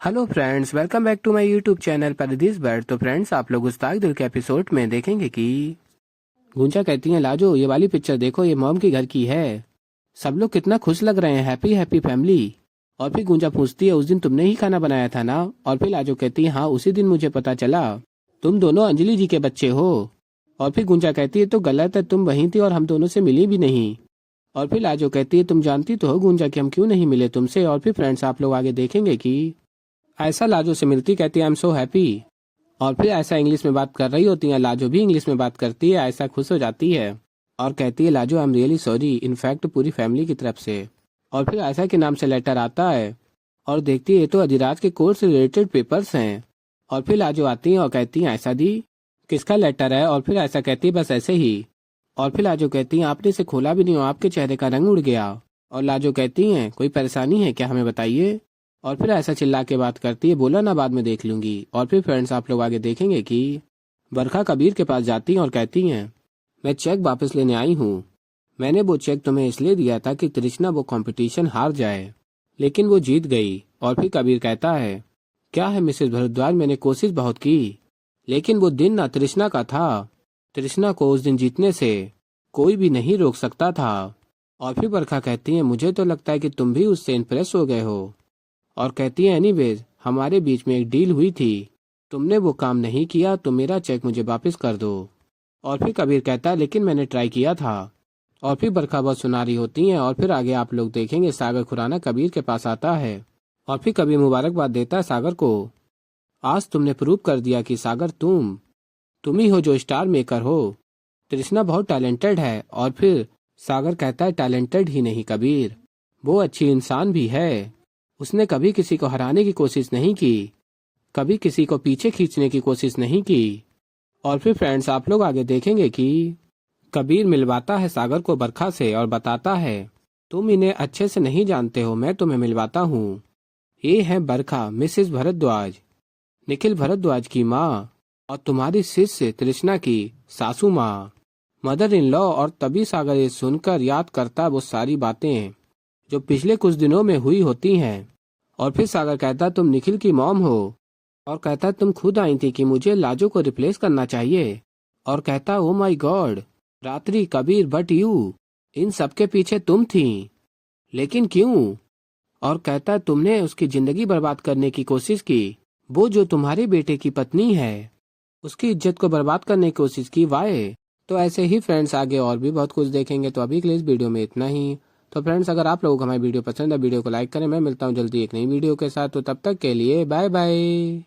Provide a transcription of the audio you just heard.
Hello friends, welcome back to my YouTube channel Pardis bird. तो friends, आप लोग उस्ताद दिल के एपिसोड में देखेंगे कि गुंजा कहती है, लाजो ये वाली पिक्चर देखो, ये मॉम के घर की है। सब लोग कितना खुश लग रहे हैं, हैप्पी हैप्पी फैमिली। और फिर गुंजा पूछती है, उस दिन तुमने ही खाना बनाया था ना? और फिर लाजो कहती है, हाँ उसी दिन मुझे पता चला तुम दोनों अंजलि जी के बच्चे हो। और फिर गुंजा कहती है, तो गलत है, तुम वहीं थी और हम दोनों से मिली भी नहीं। और फिर लाजो कहती है, तुम जानती तो हो गुंजा कि हम क्यों नहीं मिले तुमसे। और फिर फ्रेंड्स, आप लोग आगे देखेंगे कि ऐसा लाजो से मिलती, कहती है आई एम सो हैप्पी। और फिर ऐसा इंग्लिश में बात कर रही होती है, लाजो भी इंग्लिश में बात करती है, ऐसा खुश हो जाती है और कहती है, Lajo I am really sorry, in fact पूरी फैमिली की तरफ से। और फिर ऐसा के नाम से लेटर आता है और देखती है तो अधिराज के कोर्स से रिलेटेड पेपर्स हैं। और फिर लाजो आती है और कहती है, ऐसा दी किसका लेटर है? और फिर ऐसा कहती है, बस ऐसे ही। और फिर लाजो कहती है, आपने इसे खोला भी नहीं हो, आपके चेहरे का रंग उड़ गया। और लाजो कहती हैं, कोई परेशानी है क्या, हमें बताइए। और फिर ऐसा चिल्ला के बात करती है, बोला ना बाद में देख लूंगी। और फिर फ्रेंड्स, आप लोग आगे देखेंगे कि बरखा कबीर के पास जाती हैं और कहती हैं, मैं चेक वापस लेने आई हूँ। मैंने वो चेक तुम्हें इसलिए दिया था कि तृष्णा वो कंपटीशन हार जाए, लेकिन वो जीत गई। और फिर कबीर कहता है, क्या है मिसेस भरद्वाज, मैंने कोशिश बहुत की, लेकिन वो दिन ना तृष्णा का था। तृष्णा को उस दिन जीतने से कोई भी नहीं रोक सकता था। और फिर बरखा कहती है, मुझे तो लगता है कि तुम भी उससे इम्प्रेस हो गए हो। और कहती है, एनीवेज हमारे बीच में एक डील हुई थी, तुमने वो काम नहीं किया तो मेरा चेक मुझे वापस कर दो। और फिर कबीर कहता है, लेकिन मैंने ट्राई किया था। और फिर बरखा बहुत सुना रही होती हैं। और फिर आगे आप लोग देखेंगे, सागर खुराना कबीर के पास आता है और फिर कबीर मुबारकबाद देता है सागर को। आज तुमने प्रूव कर दिया कि सागर तुम ही हो जो स्टार मेकर हो। तृष्णा बहुत टैलेंटेड है। और फिर सागर कहता है, टैलेंटेड ही नहीं कबीर, वो अच्छी इंसान भी है। उसने कभी किसी को हराने की कोशिश नहीं की, कभी किसी को पीछे खींचने की कोशिश नहीं की। और फिर फ्रेंड्स, आप लोग आगे देखेंगे कि कबीर मिलवाता है सागर को बरखा से और बताता है, तुम इन्हें अच्छे से नहीं जानते हो, मैं तुम्हें मिलवाता हूँ। ये है बरखा, मिसेस भरद्वाज, निखिल भरद्वाज की माँ, और तुम्हारी शिष्य तृष्णा की सासू माँ, मदर इन लॉ। और तभी सागर ये सुनकर याद करता वो सारी बातें जो पिछले कुछ दिनों में हुई होती हैं। और फिर सागर कहता, तुम निखिल की मॉम हो। और कहता, तुम खुद आई थी कि मुझे लाजो को रिप्लेस करना चाहिए। और कहता, ओ माय गॉड, रात्रि कबीर बट यू, इन सबके पीछे तुम थी, लेकिन क्यों? और कहता, तुमने उसकी जिंदगी बर्बाद करने की कोशिश की, वो जो तुम्हारे बेटे की पत्नी है, उसकी इज्जत को बर्बाद करने की कोशिश की, वाई? तो ऐसे ही फ्रेंड्स, आगे और भी बहुत कुछ देखेंगे। तो अभी के लिए इस वीडियो में इतना ही। तो फ्रेंड्स, अगर आप लोगों को हमारी वीडियो पसंद है, वीडियो को लाइक करें। मैं मिलता हूं जल्दी एक नई वीडियो के साथ, तो तब तक के लिए बाय बाय।